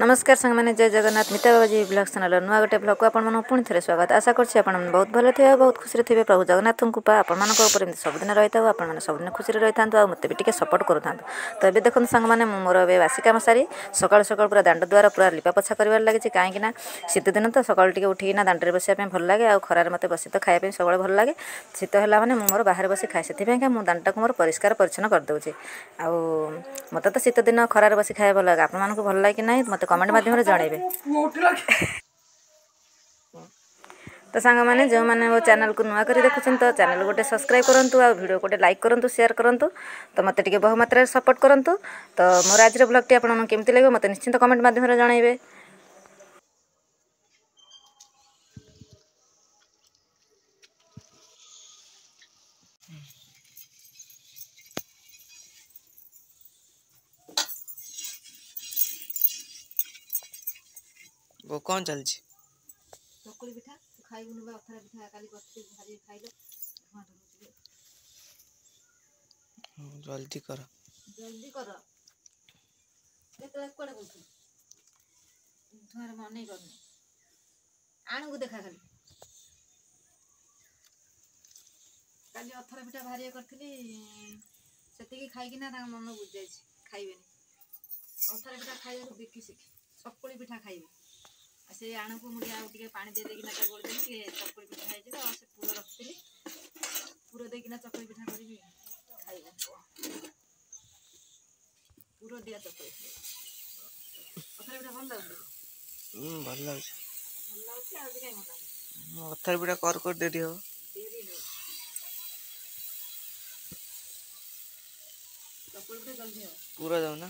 नमस्कार सांग मैंने जय जगन्नाथ मिता बाबाजी ब्लॉग चैनल नुआ गोटे ब्लॉग को आपन पुणी थे स्वागत आशा करछि आपन बहुत भले थे बहुत खुशी थे प्रभु जगन्नाथ कृपा आपन सबुदिन रही था आपन सबुदिन खुशी रही था आ मत भी सपोर्ट करूँ तो ये देखो सांग मैंने मोर ए बासी कम सारी सकाल सकाल पूरा दांड द्वारा पूरा लिपा पोछा कर लगी कहीं शीत दिन तो सकाल टे उठिना दांडे बसवाई भल लगे आ खरार मत बस तो खायापी सब भल लगे शीत है मैंने मोर बाहर बस खाए से मुझे दांडा को मोर परिष्कार परिच्छन्न करदे आ मत तो शीत दिन खरार बस खाए भल लगे आप भल लगे कि ना मत कमेंट माध्यम जनइबे। तो सांग मैंने जो मैंने वो चैनल को नुआ कर देखुं तो चैनल गोटे सब्सक्राइब करूँ आ वीडियो गोटे लाइक करूँ शेयर करूँ तो मत टे बहुमात्रा सपोर्ट करूँ तो मोर आज ब्लॉग आपको केमती लगे मत निश्चिंत कमेंट माध्यम जनइबे। वो कौन चलछि चकुली पिठा खाइबुनु बा अथरा पिठा काली कथि भारी खाइलो जल्दी कर केतला कोडे बोलथि तुमार मने करनी आणु को देखा खाली काली अथरा पिठा भारी करथली सेति खाइ किना ता मन बुझ जाय खाइबेनी अथरा पिठा खाइबे देखि सिखि चकुली पिठा खाइबे से आण को मुझे आगे पानी दे देना गोल देवी चकुली पिठा खाई से पुर रखी पुर देना चकुली पिठा करी खाइबे पुर दिया चकुली अथरा पिठा भल लगे भल लगे आज कहीं मन अथर बिटा कर दे दियो चकुली पिठा जल्दी हो पूरा जाओ ना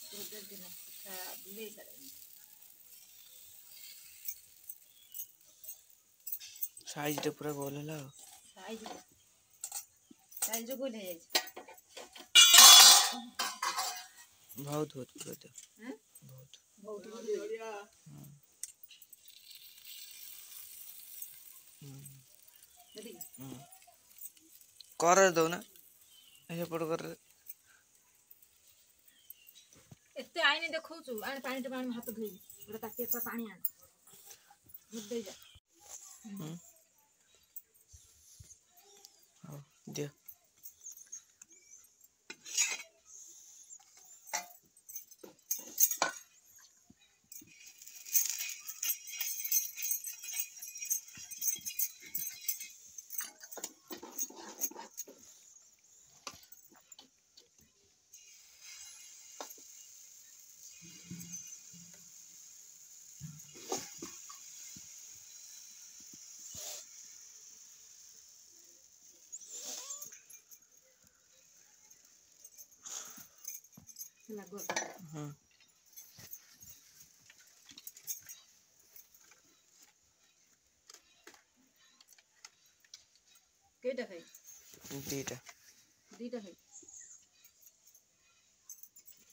पुर दे देना पिठा बुले सारे साइज टे पूरा गोल है साइज गोल है बहुत बहुत पूरा दे बहुत बढ़िया कर दो ना ऐसे पड़ कर एते आईने देखौछु आने पानी टे पानी हाथ धोई गोटा ताके पर पानी आन मुद्दे जा दिया लगो केटा खाई दीटा खाई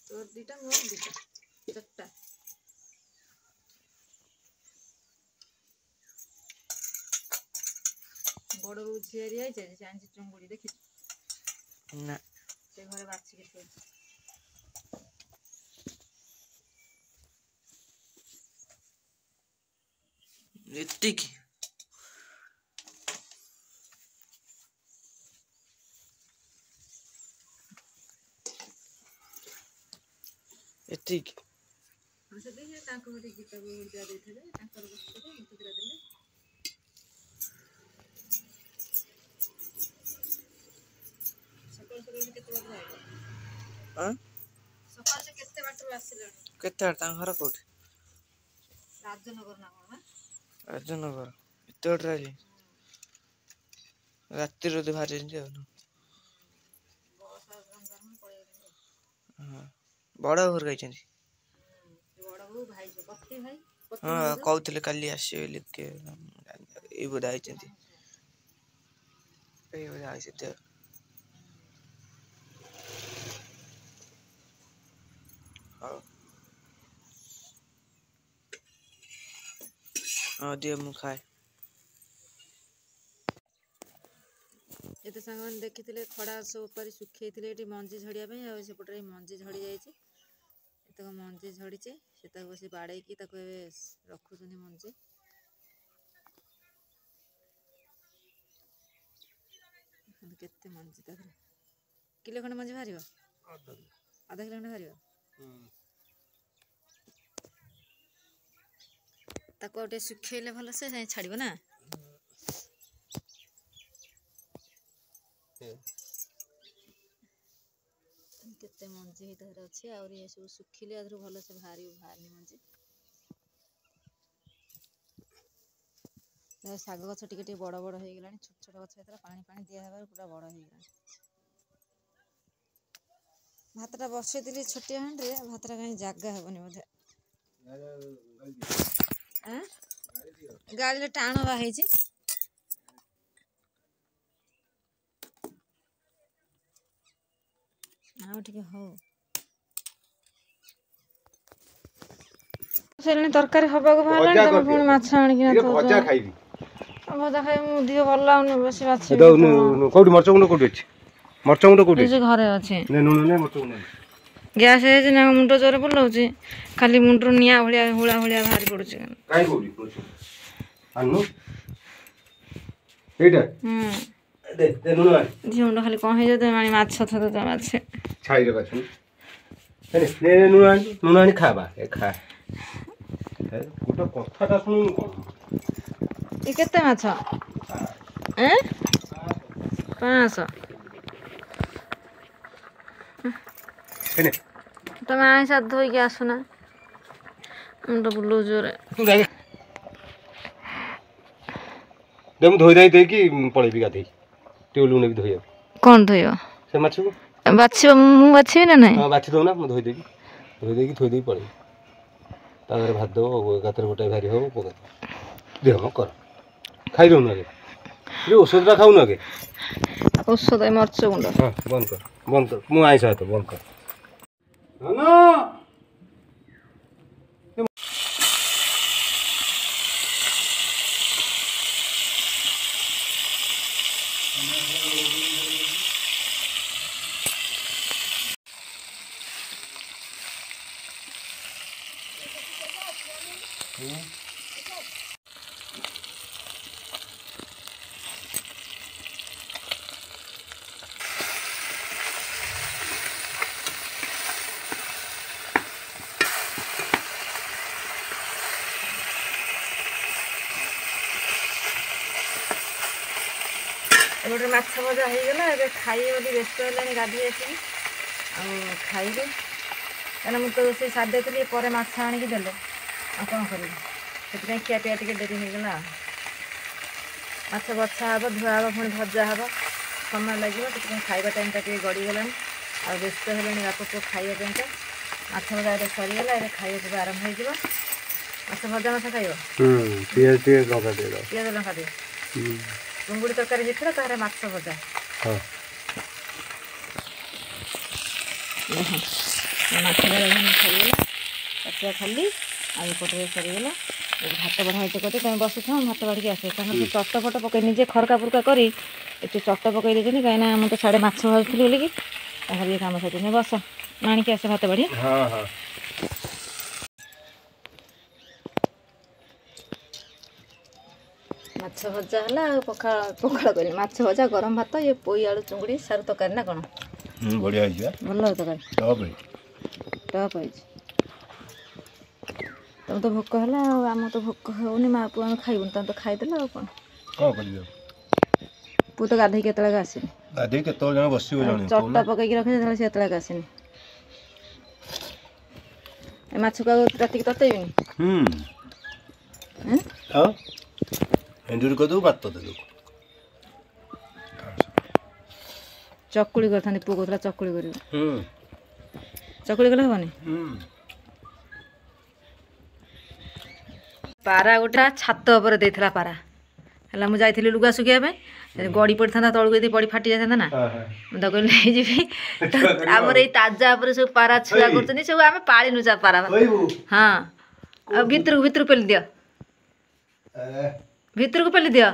तो दीटा मोर दीटा चट्टा बड़ झियारी आई से आंची चुंगुड़ी देखि ना से घरे बाछि के थोई एतिक एतिक से देखिए तांको गोटे गीता को दिया देथिले तांकर बस्तरे मते दिला देले सकाल सकाल केते बार आइलो हां सकाल से केते बार आसिलो केते ता घर कोठी राजनगर ना कोन राजनगर एते बड़ राजी रात्रि रो बाहर जाओ ना बड़ घर गई हाँ कहते काली आसवे ये बोधा हाँ दिए मु खाए ये तो सांग मैंने देखी खड़ा सब पर सुखे मंजी झड़िया सेपटे मंजी झड़ी जाइए କେତେକ ମଞ୍ଜି ଝଡ଼ିଛି ସେ ତାକୁ ବସି ବାଡ଼େଇକି ତାକୁ ଏବେ ରଖୁଛନ୍ତି ମଞ୍ଜି। କେତେ ମଞ୍ଜି ତା ଦେହରେ କିଲୋ ଖଣ୍ଡେ ମଞ୍ଜି ବାହାରିବ, ଅଧା କିଲୋ ଖଣ୍ଡେ ବାହାରିବ। ତାକୁ ଆଉ ଟିକେ ଶୁଖେଇଲେ ଭଲସେ ଯାଇ ଛାଡ଼ିବ ନା। କେତେ ମଞ୍ଜି ଭିତରେ ଅଛି, ଆହୁରି ଏସବୁ ଶୁଖିଲେ ଆଦେହରୁ ଭଲସେ ବାହାରିନି ମଞ୍ଜି। ଶାଗ ଗଛ ଟିକେ ଟିକେ ବଡ଼ ବଡ଼ ହେଇଗଲାଣି, ଛୋଟ ଛୋଟ ଗଛ ହେଇଥିଲା ପାଣି ପାଣି ଦିଆହେବାରୁ ପୁରା ବଡ଼ ହେଇଗଲାଣି। ଭାତଟା ବସେଇଥିଲି ଛୋଟିଆ ହାଣ୍ଡିରେ, ଭାତଟା କାହିଁ ଜାଗା ହେବନି ବୋଧେ। ଗାଳିରେ ଟାଣ ବା ହେଇଛି। ଆଉ ଟିକେ ହଉ। ତରକାରୀ ହବାକୁ ବାହାରିଲାଣି, ତମେ ପୁଣି ମାଛ ଆଣିକିନା ଭଜା ଖାଇବି। ଭଜା ଖାଇବି, ମୋ ଦେହ ଭଲ ଲାଗୁନି, ବେଶୀ ବାଛିବି। କୋଉଠି ମରିଚ ଗୁଣ୍ଡ କୋଉଠି ଅଛି? ମରିଚ ଗୁଣ୍ଡ କୋଉଠି ଅଛି? ଘରେ ଅଛି। ମରିଚ ଗୁଣ୍ଡ ଗ୍ୟାସ୍ ହେଇଯାଇଛି ନା, ମୁଣ୍ଡ ଜୋରେ ବୁଲଉଛି, ଖାଲି ମୁଣ୍ଡରୁ ନିଆଁ ଭଳିଆ ହୁଳା ଭଳିଆ ବାହାରି ପଡୁଛି। କାଇଁ କୋଉଠି ଆନୁ ଏଇଟା ଦେ ଦେ ଲୁଣ ଆଣି ଝିଅ ମୁଣ୍ଡ ଖାଲି କଣ ହେଇଯାଉ, ତମେ ମାଛ ଥର ମାଛ ଛାଇରେ ବାଛୁନି। ନେ ଲୁଣ ଆଣି ଖାବା ଏ ଖା। ଗୋଟେ କଥାଟା ଶୁଣୁନୁ କଣ? ଏ କେତେ ମାଛ? 500। ତମେ ଆଇଁଷ ଧୋଇକି ଆସୁନା, ମୁଣ୍ଡ ବୁଲଉଛି ଜୋରେ। ଦେ ମୁଁ ଧୋଇ ଧାଇ ଦେଇକି ପଳେଇବି ଗାଧେଇ, ଟିଉଲକୁ ନେବି ଧୋଇବାକୁ। କଣ ଧୋଇବ? ସେ ମାଛକୁ ବାଛିବ, ମୁଁ ବାଛିବି ନା ନାଇଁ? ହଁ ବାଛି ଦଉନା, ମୁଁ ଧୋଇ ଦେଇକି ଥୋଇ ଦେଇକି ପଳେଇବି। ତା ଦେହରେ ଭାତ ଦେବ, ଏକାଥରେ ଗୋଟାଏ ଭାରି ହବ ପକା ଦେହ ମ କର। ଖାଇଦଉନୁ ଆଗେ, ଔଷଧଟା ଖାଉନୁ ଆଗେ। ଔଷଧ ମରିଚ ଗୁଣ୍ଡ। ହଁ ବନ୍ଦ କର, ମୁଁ ଆଇଁଷ ହାତ ବନ୍ଦ କର। ଗୋଟେ ମାଛ ଭଜା ହେଇଗଲା, ଏବେ ଖାଇବେ ବୋଲି ବ୍ୟସ୍ତ ହେଲାଣି, ଗାଧୋଇ ଆସିକି ଆଉ ଖାଇବେ। କାହିଁକିନା ମୁଁ ତ ରୋଷେଇ ସାରି ଦେଇଥିଲି, ପରେ ମାଛ ଆଣିକି ଦେଲେ, ଆଉ କ'ଣ କରିବି, ସେଥିପାଇଁ ଖିଆ ପିଆ ଟିକେ ଡେରି ହେଇଗଲା। ମାଛ ବଛା ହେବ, ଧୁଆ ହେବ, ପୁଣି ଭଜା ହେବ, ସମୟ ଲାଗିବ, ସେଥିପାଇଁ ଖାଇବା ଟାଇମ୍ଟା ଟିକେ ଗଡ଼ିଗଲାଣି। ଆଉ ବ୍ୟସ୍ତ ହେଲେଣି ବାପ ପୁଅ ଖାଇବା ପାଇଁକା। ମାଛ ଭଜା ଏବେ ସରିଗଲା, ଏବେ ଖାଇବା ପିଇବା ଆରମ୍ଭ ହେଇଯିବ। ମାଛ ଭଜା ମାଛ ଖାଇବ? ପିଆଜ ଟିକେ ଲଙ୍କା ଦେଇଦେବ। ପିଆଜ ଲଙ୍କା ଦିଅ। ଚିଙ୍ଗୁଡ଼ି ତରକାରୀ ହେଇଥିଲା, ତାହେଲେ ମାଛ ଭଜା। ହଁ ମାଛ ଭଜା ସରିଗଲା, ପାଚିଲା ଖାଲି, ଆଉ ଏପଟରେ ସରିଗଲା। ଭାତ ବଢ଼ା ହେଇଛି କତି, ତମେ ବସିଥାଅ, ଭାତ ବାଢ଼ିକି ଆସିବ। ତାଙ୍କର ସେ ଚଟପଟ ପକାଇ ନିଜେ ଖରକା ଫୁରକା କରି ଏଠି ଚଟ ପକାଇ ଦେଇଛନ୍ତି, କାହିଁକିନା ମୁଁ ତ ସାଡ଼େ ମାଛ ଭାଜୁଥିଲି ବୋଲିକି ତାଙ୍କର ଇଏ କାମ ସରିଛନ୍ତି। ବସ, ଆଣିକି ଆସ ଭାତ ବାଢ଼ି। ହଁ ହଁ। ମାଛ ଭଜା ହେଲା, ଆଉ ପଖାଳ କରି ମାଛ ଭଜା, ଗରମ ଭାତ, ଇଏ ପୋଇ ଆଳୁ ଚୁଙ୍ଗୁଡ଼ି ସାରୁ ତରକାରୀ ନା କ'ଣ? ବଢ଼ିଆ ହେଇଛି। ଭଲ ତରକାରୀ ଟପ୍ ହେଇଛି। ତମେ ତ ଭୋକ ହେଲା, ଆଉ ଆମର ତ ଭୋକ ହେଉନି, ମା ପୁଅ ଆମେ ଖାଇବୁନି, ତମେ ତ ଖାଇଦେଲ ଆଉ କ'ଣ କରିବ? ପୁଅ ତ ଗାଧୋଇକି କେତେବେଳେ ଆସିନି, ଗାଧୋଇ କେତେବେଳେ ଜଣେ ବସିବ, ଜଣେ ଚଟ ପକାଇକି ରଖିଛି, ସେ କେତେବେଳେ ଆସିନି। ଏ ମାଛକୁ ଆଉ ରାତିକି ତତେଇବିନି। ଆଉ ଏଣ୍ଡୁରି କରିଦେବୁ, ଭାତ ଦେବୁ। ଚକୁଳି କରିଥାନ୍ତି, ପୁଅ କହୁଥିଲା ଚକୁଳି କରିବ। ଚକୁଳି କଲେ ହବନି? ପାରା ଗୋଟେ ଛାତ ଉପରେ ଦେଇଥିଲା ପାରା ହେଲା, ମୁଁ ଯାଇଥିଲି ଲୁଗା ଶୁଖିବା ପାଇଁ, ଗଡ଼ି ପଡ଼ିଥାନ୍ତା ତଳକୁ, ଯଦି ପଡ଼ି ଫାଟି ଯାଇଥାନ୍ତା ନା, ମୁଁ ତାକୁ ନେଇଯିବି। ଆମର ଏଇ ତାଜା ଉପରେ ସବୁ ପାରା ଛୁଆ କରୁଛନ୍ତି, ସବୁ ଆମେ ପାଳିନୁ ଚା ପାରା। ହଁ, ଆଉ ଭିତରକୁ ପେଲି ଦିଅ, ଭିତରକୁ ପେଲି ଦିଅ।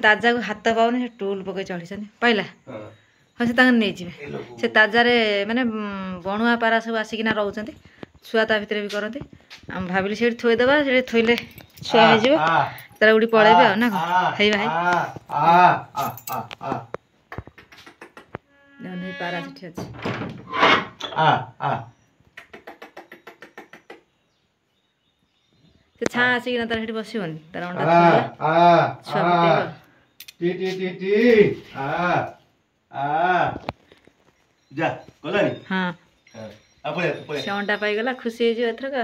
ତାଜାକୁ ହାତ ପାଉନି, ସେ ଟୁଲ ପକେଇ ଚଢ଼ିଛନ୍ତି, ପାଇଲା। ହଁ ସେ ତାଙ୍କୁ ନେଇଯିବେ ସେ ତାଜାରେ ମାନେ ବଣୁଆ ପାରା ସବୁ ଆସିକିନା ରହୁଛନ୍ତି ଛୁଆ ତା ଭିତରେ ବି କରନ୍ତି ଆମେ ଭାବିଲି ସେଇଠି ଥୋଇଦେବା ସେଠି ଥୋଇଲେ ଛୁଆ ହେଇଯିବ ତାର ଉଠି ପଳେଇବେ ଆଉ ନା କ'ଣ ହେଇ ଭାଇ ଦେଖନ୍ତୁ ଏଇ ପାରା ସେଠି ଅଛି ସେ ଛାଁ ଆସିକିନା ତାର ସେଠି ବସିବନି ତାର ଅଣ୍ଡା ଥୋଇଲା ଛୁଆ ଫୁଟେଇବ ହଁ ସେ ଅଣ୍ଡା ପାଇଗଲା ଖୁସି ହେଇଯିବ ଏଥରକ